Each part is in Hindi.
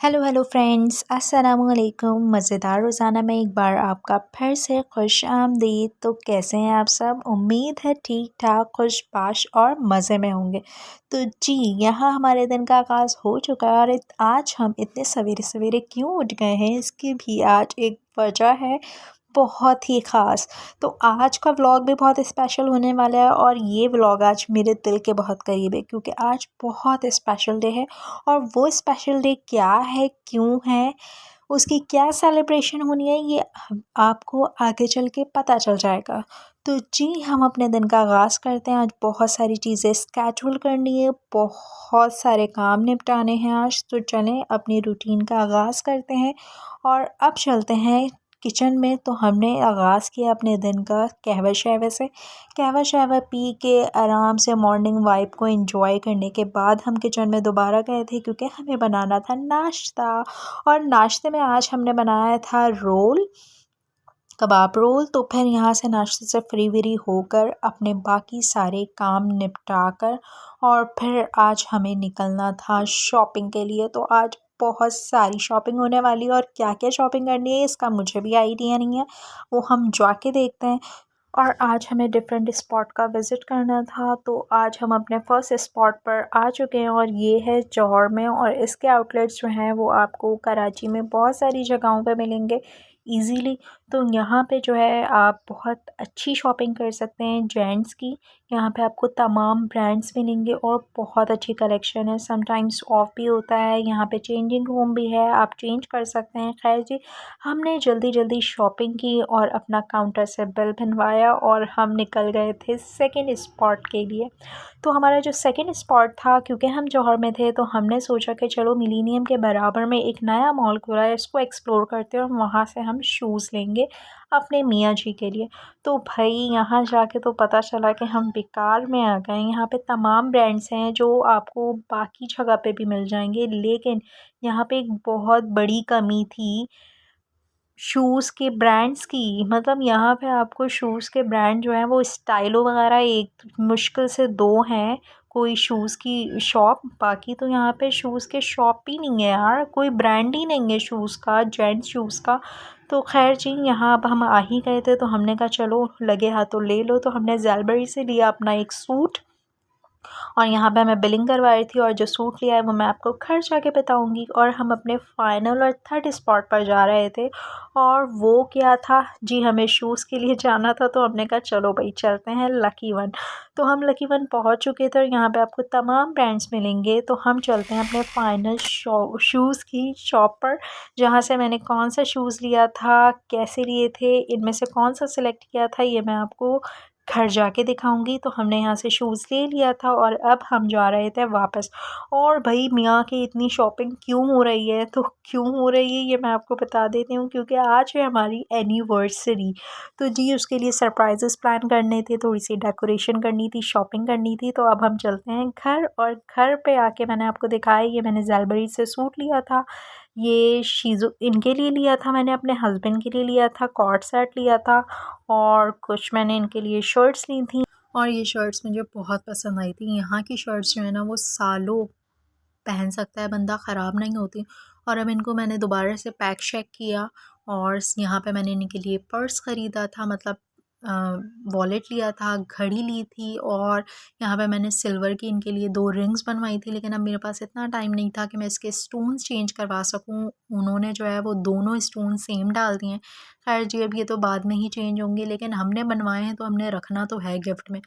हेलो फ्रेंड्स, अस्सलामुअलैकुम। मज़ेदार रोज़ाना में एक बार आपका फिर से खुश आमदीद। तो कैसे हैं आप सब? उम्मीद है ठीक ठाक, खुश-बाश और मज़े में होंगे। तो जी, यहाँ हमारे दिन का आगाज़ हो चुका है और आज हम इतने सवेरे-सवेरे क्यों उठ गए हैं, इसकी भी आज एक वजह है बहुत ही ख़ास। तो आज का व्लॉग भी बहुत स्पेशल होने वाला है और ये व्लॉग आज मेरे दिल के बहुत करीब है क्योंकि आज बहुत स्पेशल डे है। और वो स्पेशल डे क्या है, क्यों है, उसकी क्या सेलिब्रेशन होनी है, ये आपको आगे चल के पता चल जाएगा। तो जी, हम अपने दिन का आगाज़ करते हैं। आज बहुत सारी चीज़ें स्केड्यूल करनी है, बहुत सारे काम निपटाने हैं आज। तो चलें अपनी रूटीन का आगाज़ करते हैं और अब चलते हैं किचन में। तो हमने आगाज़ किया अपने दिन का कहवा शहवे से। कहवा शहवा पी के आराम से मॉर्निंग वाइब को एंजॉय करने के बाद हम किचन में दोबारा गए थे क्योंकि हमें बनाना था नाश्ता। और नाश्ते में आज हमने बनाया था रोल, कबाब रोल। तो फिर यहाँ से नाश्ते से फ्री व्री होकर अपने बाकी सारे काम निपटा कर और फिर आज हमें निकलना था शॉपिंग के लिए। तो आज बहुत सारी शॉपिंग होने वाली है और क्या क्या शॉपिंग करनी है इसका मुझे भी आइडिया नहीं है, वो हम जाके देखते हैं। और आज हमें डिफरेंट स्पॉट का विज़िट करना था। तो आज हम अपने फर्स्ट स्पॉट पर आ चुके हैं और ये है जौहर में। और इसके आउटलेट्स जो हैं वो आपको कराची में बहुत सारी जगहों पे मिलेंगे इजीली। तो यहाँ पे जो है आप बहुत अच्छी शॉपिंग कर सकते हैं जेंट्स की। यहाँ पे आपको तमाम ब्रांड्स मिलेंगे और बहुत अच्छी कलेक्शन है। समटाइम्स ऑफ भी होता है, यहाँ पे चेंजिंग रूम भी है, आप चेंज कर सकते हैं। खैर जी, हमने जल्दी जल्दी शॉपिंग की और अपना काउंटर से बिल बनवाया और हम निकल गए थे सेकंड स्पॉट के लिए। तो हमारा जो सेकंड स्पॉट था, क्योंकि हम जौहर में थे तो हमने सोचा कि चलो मिलीनियम के बराबर में एक नया मॉल खुला है, इसको एक्सप्लोर करते हैं और वहाँ से हम शूज़ लेंगे अपने मियाँ जी के लिए। तो भाई यहाँ जाके तो पता चला कि हम बेकार में आ गए। यहाँ पे तमाम ब्रांड्स हैं जो आपको बाकी जगह पे भी मिल जाएंगे, लेकिन यहाँ पे एक बहुत बड़ी कमी थी शूज़ के ब्रांड्स की। मतलब यहाँ पे आपको शूज़ के ब्रांड जो हैं वो स्टाइलो वगैरह एक मुश्किल से दो हैं कोई शूज़ की शॉप। बाकी तो यहाँ पे शूज़ के शॉप ही नहीं है यार, कोई ब्रांड ही नहीं है शूज़ का, जेंट्स शूज़ का। तो खैर जी, यहाँ अब हम आ ही गए थे तो हमने कहा चलो लगे हाथों ले लो। तो हमने ज़ेलबरी से लिया अपना एक सूट और यहाँ पे मैं बिलिंग करवाई थी और जो सूट लिया है वो मैं आपको घर जाके बताऊंगी। और हम अपने फाइनल और थर्ड स्पॉट पर जा रहे थे और वो क्या था जी, हमें शूज़ के लिए जाना था। तो हमने कहा चलो भाई चलते हैं लकी वन। तो हम लकी वन पहुँच चुके थे और यहाँ पे आपको तमाम ब्रांड्स मिलेंगे। तो हम चलते हैं अपने फाइनल शूज़ की शॉप पर, जहाँ से मैंने कौन सा शूज़ लिया था, कैसे लिए थे, इनमें से कौन सा सिलेक्ट किया था, ये मैं आपको घर जाके दिखाऊंगी। तो हमने यहाँ से शूज़ ले लिया था और अब हम जा रहे थे वापस। और भाई मियाँ की इतनी शॉपिंग क्यों हो रही है, तो क्यों हो रही है ये मैं आपको बता देती हूँ, क्योंकि आज है हमारी एनिवर्सरी। तो जी, उसके लिए सरप्राइजेस प्लान करने थे, थोड़ी सी डेकोरेशन करनी थी, शॉपिंग करनी थी। तो अब हम चलते हैं घर और घर पे आके मैंने आपको दिखाया, ये मैंने ज़ेलबरी से सूट लिया था, ये शीज़ो इनके लिए लिया था, मैंने अपने हस्बैंड के लिए लिया था, कॉर्ड सेट लिया था और कुछ मैंने इनके लिए शर्ट्स ली थी। और ये शर्ट्स मुझे बहुत पसंद आई थी। यहाँ की शर्ट्स जो है ना वो सालों पहन सकता है बंदा, ख़राब नहीं होती। और अब इनको मैंने दोबारा से पैक शैक किया और यहाँ पे मैंने इनके लिए पर्स ख़रीदा था, मतलब वॉलेट लिया था, घड़ी ली थी और यहाँ पे मैंने सिल्वर की इनके लिए 2 रिंग्स बनवाई थी। लेकिन अब मेरे पास इतना टाइम नहीं था कि मैं इसके स्टोन्स चेंज करवा सकूँ। उन्होंने जो है वो दोनों स्टोन सेम डाल दिए हैं। खैर जी, अब ये तो बाद में ही चेंज होंगे, लेकिन हमने बनवाए हैं तो हमने रखना तो है गिफ्ट में।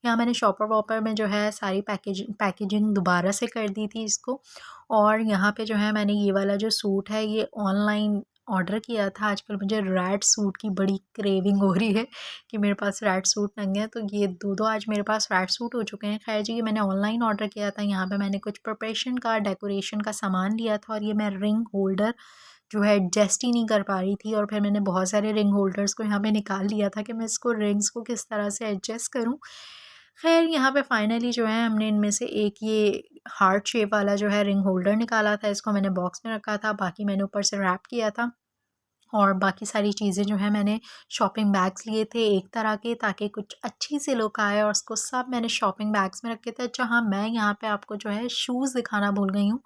यहाँ मैंने शॉपर वॉपर में जो है सारी पैकेजिंग दोबारा से कर दी थी इसको। और यहाँ पे जो है मैंने ये वाला जो सूट है ये ऑनलाइन ऑर्डर किया था। आजकल मुझे रेड सूट की बड़ी क्रेविंग हो रही है कि मेरे पास रेड सूट नहीं है, तो ये दो आज मेरे पास रेड सूट हो चुके हैं। खैर जी, ये मैंने ऑनलाइन ऑर्डर किया था। यहाँ पे मैंने कुछ प्रिपरेशन का, डेकोरेशन का सामान लिया था और ये मैं रिंग होल्डर जो है एडजस्ट ही नहीं कर पा रही थी। और फिर मैंने बहुत सारे रिंग होल्डर्स को यहाँ पे निकाल लिया था कि मैं इसको रिंग्स को किस तरह से एडजस्ट करूँ। खैर यहाँ पे फाइनली जो है हमने इनमें से एक ये हार्ट शेप वाला जो है रिंग होल्डर निकाला था, इसको मैंने बॉक्स में रखा था, बाकी मैंने ऊपर से रैप किया था। और बाकी सारी चीज़ें जो है मैंने शॉपिंग बैग्स लिए थे एक तरह के, ताकि कुछ अच्छी सी लुक आए, और उसको सब मैंने शॉपिंग बैग्स में रखे थे। अच्छा हाँ, मैं यहाँ पे आपको जो है शूज़ दिखाना भूल गई हूँ,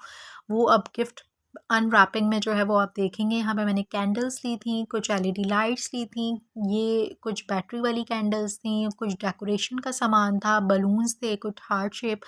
वो अब गिफ्ट अनरैपिंग में जो है वो आप देखेंगे। यहाँ पे मैंने कैंडल्स ली थी, कुछ एलईडी लाइट्स ली थी, ये कुछ बैटरी वाली कैंडल्स थी, कुछ डेकोरेशन का सामान था, बलून्स थे, कुछ हार्ट शेप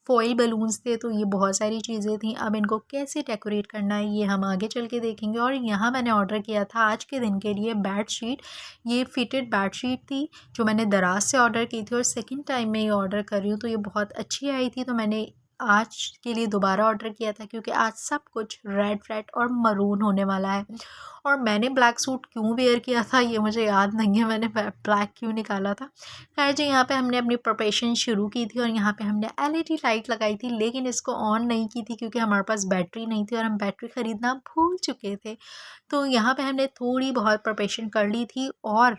फॉइल बलून्स थे। तो ये बहुत सारी चीज़ें थी। अब इनको कैसे डेकोरेट करना है ये हम आगे चल के देखेंगे। और यहाँ मैंने ऑर्डर किया था आज के दिन के लिए बेड शीट। ये फिटेड बेड शीट थी जो मैंने दराज से ऑर्डर की थी और सेकेंड टाइम मैं ये ऑर्डर कर रही हूँ। तो ये बहुत अच्छी आई थी, तो मैंने आज के लिए दोबारा ऑर्डर किया था क्योंकि आज सब कुछ रेड रेड और मरून होने वाला है। और मैंने ब्लैक सूट क्यों वेयर किया था ये मुझे याद नहीं है, मैंने ब्लैक क्यों निकाला था। खैर जी, यहाँ पे हमने अपनी प्रिपरेशन शुरू की थी और यहाँ पे हमने एलईडी लाइट लगाई थी, लेकिन इसको ऑन नहीं की थी क्योंकि हमारे पास बैटरी नहीं थी और हम बैटरी ख़रीदना भूल चुके थे। तो यहाँ पे हमने थोड़ी बहुत प्रिपरेशन कर ली थी और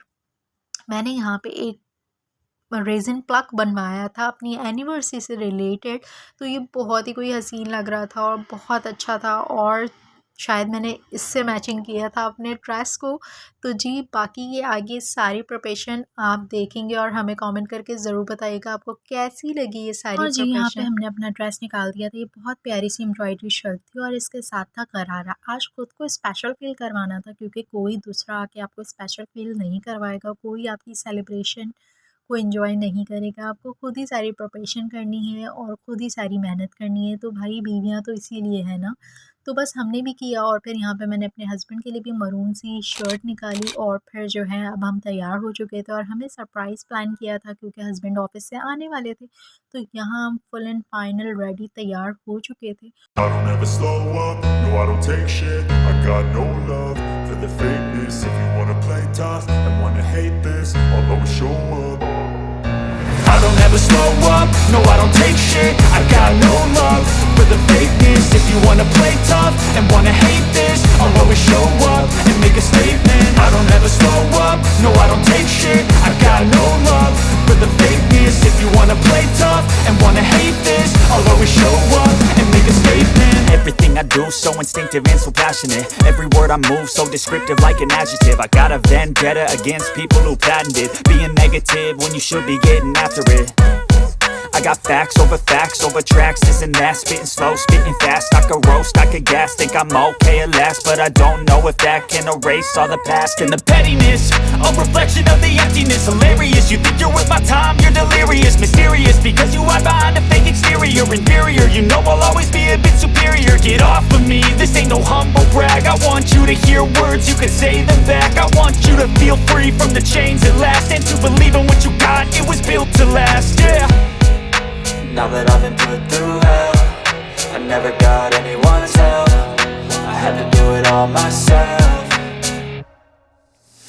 मैंने यहाँ पे एक रेज़िन प्लग बनवाया था अपनी एनिवर्सरी से रिलेटेड। तो ये बहुत ही कोई हसीन लग रहा था और बहुत अच्छा था और शायद मैंने इससे मैचिंग किया था अपने ड्रेस को। तो जी, बाकी ये आगे सारी प्रिपरेशन आप देखेंगे और हमें कमेंट करके ज़रूर बताइएगा आपको कैसी लगी ये सारी और जी, यहाँ पे हमने अपना ड्रेस निकाल दिया था। ये बहुत प्यारी सी एम्ब्रॉयडरी शर्ट थी और इसके साथ था गरारा। आज खुद को स्पेशल फील करवाना था क्योंकि कोई दूसरा आके आपको स्पेशल फील नहीं करवाएगा, कोई आपकी सेलिब्रेशन को एंजॉय नहीं करेगा। आपको खुद ही सारी प्रिपरेशन करनी है और खुद ही सारी मेहनत करनी है। तो भाई बीवियाँ तो इसीलिए है ना। तो बस हमने भी किया और फिर यहाँ पे मैंने अपने हस्बैंड के लिए भी मरून सी शर्ट निकाली और फिर जो है अब हम तैयार हो चुके थे और हमें सरप्राइज़ प्लान किया था क्योंकि हस्बैंड ऑफिस से आने वाले थे। तो यहाँ हम फुल एंड फाइनल रेडी तैयार हो चुके थे। I don't ever slow up, no I don't take shit. I got no love for the fakeness. If you wanna play tough and wanna hate this, I'll always show up. I don't ever slow up, no I don't take shit. I got no love for the fakeness. If you wanna play tough and wanna hate this, I'll always show up and make a statement. I don't ever slow up, no I don't take shit. I got no love for the fakeness. If you wanna play tough and wanna hate this, I'll always show up and make a statement. Everything I do so instinctive and so passionate. Every word I move so descriptive like an adjective. I got a vendetta against people who patented being negative when you should be getting after it. I got facts over tracks, this and that. Spitting slow, spitting fast, I could roast, I could gas. Think I'm okay at last, but I don't know if that can erase all the past. And the pettiness, a reflection of the emptiness. Hilarious, you think you're worth my time, you're delirious. Mysterious, because you hide behind a fake exterior. Inferior, you know I'll always be a bit superior. Get off of me, this ain't no humble brag. I want you to hear words, you can say them back. I want you to feel free from the chains at last, and to believe in what you got, it was built to last, yeah. Now that I've been put through hell, I never got anyone's help. I had to do it all myself.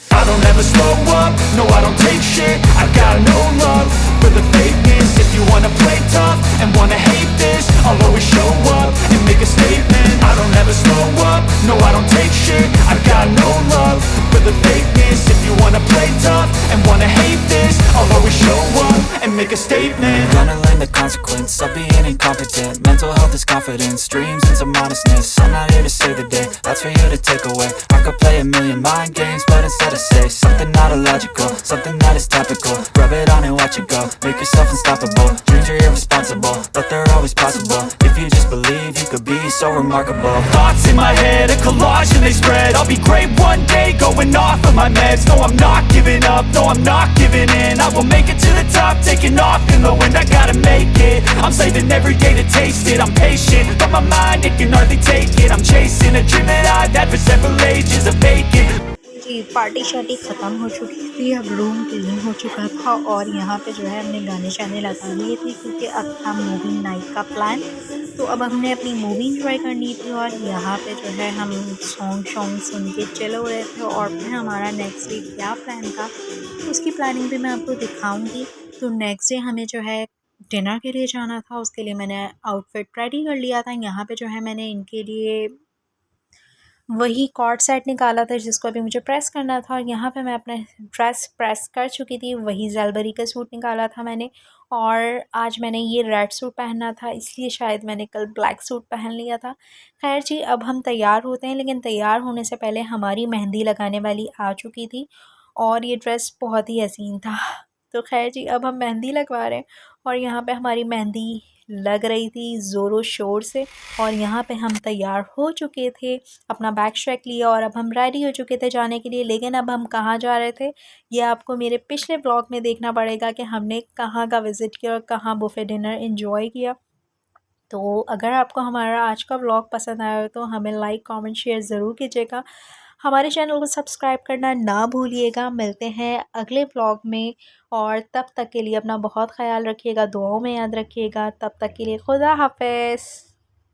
I don't ever slow up, no I don't take shit. I got no love for the fakeness. If you wanna play tough and wanna hate this, I'll always show up and make a statement. I don't ever slow up, no I don't take shit. I got no love for the fakeness. If you wanna play tough and wanna hate this, I'll always show up and make a statement. Gonna learn the consequence of being incompetent. Mental health is confidence, dreams and some honestness. I'm not here to save the day, that's for you to take away. I could play a million mind games, but instead I say something not illogical, something that is topical. Rub it on and watch it go, make yourself unstoppable. Dreams are irresponsible, but they're always possible. If you just believe, you could be so remarkable. Thoughts in my head, a collage and they spread. I'll be great one day, going off of my meds. No, I'm not giving up, no, I'm not giving in. I will make it to the top, taking off in the wind. I gotta make it, I'm saving every day to taste it. I'm patient, but my mind, it can hardly take it. I'm chasing a dream that I've had for several ages of vacant. जी, पार्टी शार्टी ख़त्म हो चुकी थी, अब रूम क्लीन हो चुका था और यहाँ पे जो है हमने गाने शाने लगा लिए थे क्योंकि अब था मूवी नाइट का प्लान। तो अब हमने अपनी मूवी इंजॉय करनी थी और यहाँ पे जो है हम सॉन्ग सुन के चिल हो रहे थे और फिर हमारा नेक्स्ट डे क्या प्लान था तो उसकी प्लानिंग भी मैं आपको दिखाऊंगी। तो नेक्स्ट डे हमें जो है डिनर के लिए जाना था, उसके लिए मैंने आउटफिट रेडी कर लिया था। यहाँ पे जो है मैंने इनके लिए वही कॉर्ड सेट निकाला था जिसको अभी मुझे प्रेस करना था और यहाँ पे मैं अपना ड्रेस प्रेस कर चुकी थी। वही ज़ेलबरी का सूट निकाला था मैंने और आज मैंने ये रेड सूट पहनना था, इसलिए शायद मैंने कल ब्लैक सूट पहन लिया था। खैर जी, अब हम तैयार होते हैं, लेकिन तैयार होने से पहले हमारी मेहंदी लगाने वाली आ चुकी थी और ये ड्रेस बहुत ही हसीन था। तो खैर जी, अब हम मेहंदी लगवा रहे हैं और यहाँ पे हमारी मेहंदी लग रही थी ज़ोरों शोर से। और यहाँ पे हम तैयार हो चुके थे, अपना बैग शैग लिया और अब हम रेडी हो चुके थे जाने के लिए। लेकिन अब हम कहाँ जा रहे थे ये आपको मेरे पिछले ब्लॉग में देखना पड़ेगा कि हमने कहाँ का विज़िट किया और कहाँ बुफ़े डिनर एंजॉय किया। तो अगर आपको हमारा आज का व्लॉग पसंद आया हो तो हमें लाइक कमेंट शेयर ज़रूर कीजिएगा। हमारे चैनल को सब्सक्राइब करना ना भूलिएगा। मिलते हैं अगले व्लॉग में और तब तक के लिए अपना बहुत ख़याल रखिएगा, दुआओं में याद रखिएगा। तब तक के लिए खुदा हाफ़िज़।